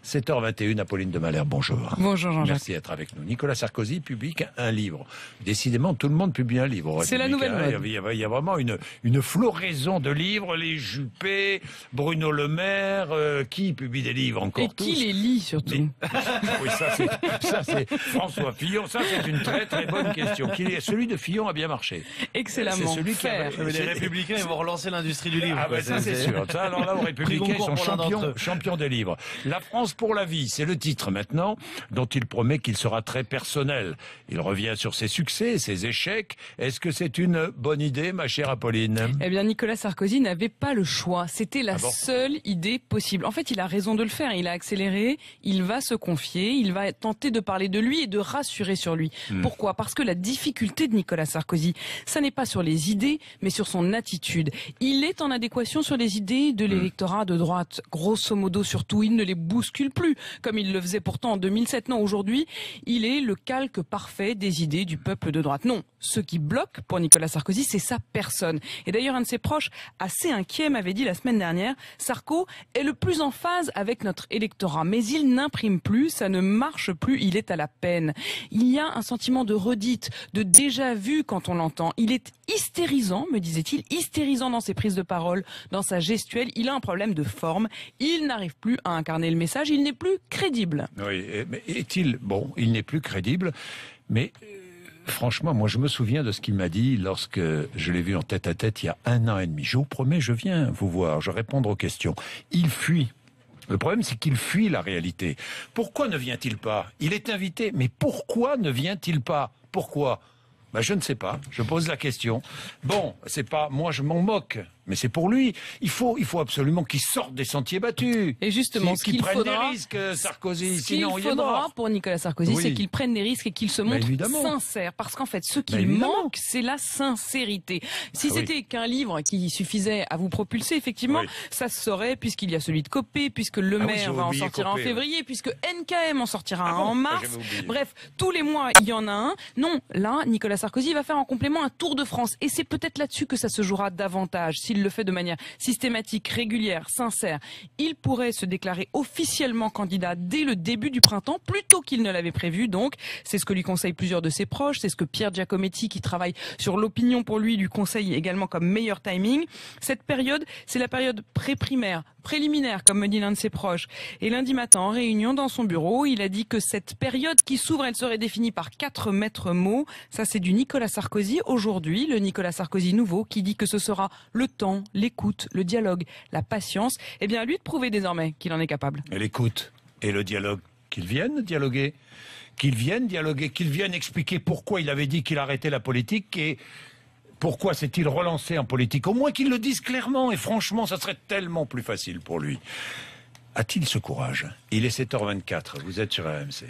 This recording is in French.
7h21, Apolline de Malherbe, bonjour. Bonjour Jean-Jacques. Merci d'être avec nous. Nicolas Sarkozy publie un livre. Décidément, tout le monde publie un livre. C'est la nouvelle mode. Il y a vraiment une floraison de livres. Les Juppé, Bruno Le Maire, qui publie des livres encore? Et qui les lit surtout? Oui, ça c'est François Fillon. Ça c'est une très très bonne question. Celui de Fillon a bien marché. Excellemment. C'est celui qui Les Républicains, ils vont relancer l'industrie du livre. Ah ben ça c'est sûr. Ça, alors là, aux Républicains, ils sont champions des livres. La France pour la vie, c'est le titre maintenant, dont il promet qu'il sera très personnel. Il revient sur ses succès, ses échecs. Est-ce que c'est une bonne idée, ma chère Apolline? Eh bien, Nicolas Sarkozy n'avait pas le choix. C'était la seule idée possible. En fait, il a raison de le faire. Il a accéléré. Il va se confier. Il va tenter de parler de lui et de rassurer sur lui. Pourquoi? Parce que la difficulté de Nicolas Sarkozy, ça n'est pas sur les idées, mais sur son attitude. Il est en adéquation sur les idées de l'électorat de droite. Grosso modo, surtout, il ne les bouscule plus, comme il le faisait pourtant en 2007. Non, aujourd'hui, il est le calque parfait des idées du peuple de droite. Non, ce qui bloque pour Nicolas Sarkozy, c'est sa personne. Et d'ailleurs, un de ses proches, assez inquiet, m'avait dit la semaine dernière, Sarko est le plus en phase avec notre électorat, mais il n'imprime plus, ça ne marche plus, il est à la peine. Il y a un sentiment de redite, de déjà-vu quand on l'entend. Il est hystérisant, me disait-il, hystérisant dans ses prises de parole, dans sa gestuelle. Il a un problème de forme. Il n'arrive plus à incarner le message. Il n'est plus crédible. Oui, mais il n'est plus crédible, mais franchement, moi je me souviens de ce qu'il m'a dit lorsque je l'ai vu en tête-à-tête il y a 1 an et demi. Je vous promets, je viens vous voir, je répondre aux questions. Il fuit. Le problème, c'est qu'il fuit la réalité. Pourquoi ne vient-il pas? Il est invité, mais pourquoi ne vient-il pas? Pourquoi? Je ne sais pas. Je pose la question. Bon, c'est pas moi, je m'en moque, mais c'est pour lui. Il faut absolument qu'il sorte des sentiers battus. Et justement, qu'il prenne des risques, Sarkozy. Sinon, il faudra pour Nicolas Sarkozy, c'est qu'il prenne des risques et qu'il se montre sincère. Parce qu'en fait, ce qu'il manque, c'est la sincérité. Si c'était qu'un livre qui suffisait à vous propulser, effectivement, ça se saurait, puisqu'il y a celui de Copé, puisque Le Maire va en sortir en février, puisque NKM en sortira un en mars. Bref, tous les mois, il y en a un. Non, là, Nicolas Sarkozy va faire en complément un tour de France. Et c'est peut-être là-dessus que ça se jouera davantage. S'il le fait de manière systématique, régulière, sincère, il pourrait se déclarer officiellement candidat dès le début du printemps, plutôt qu'il ne l'avait prévu. Donc, c'est ce que lui conseillent plusieurs de ses proches. C'est ce que Pierre Giacometti, qui travaille sur l'opinion pour lui conseille également comme meilleur timing. Cette période, c'est la période pré-primaire, préliminaire, comme me dit l'un de ses proches. Et lundi matin, en réunion dans son bureau, il a dit que cette période qui s'ouvre, elle serait définie par 4 maîtres mots. Ça, c'est du Nicolas Sarkozy aujourd'hui, le Nicolas Sarkozy nouveau, qui dit que ce sera le temps, l'écoute, le dialogue, la patience. Eh bien, à lui de prouver désormais qu'il en est capable. Et l'écoute et le dialogue, qu'ils viennent dialoguer, qu'ils viennent expliquer pourquoi il avait dit qu'il arrêtait la politique et pourquoi s'est-il relancé en politique. Au moins qu'il le dise clairement, et franchement, ça serait tellement plus facile pour lui. A-t-il ce courage? Il est 7h24, vous êtes sur RMC.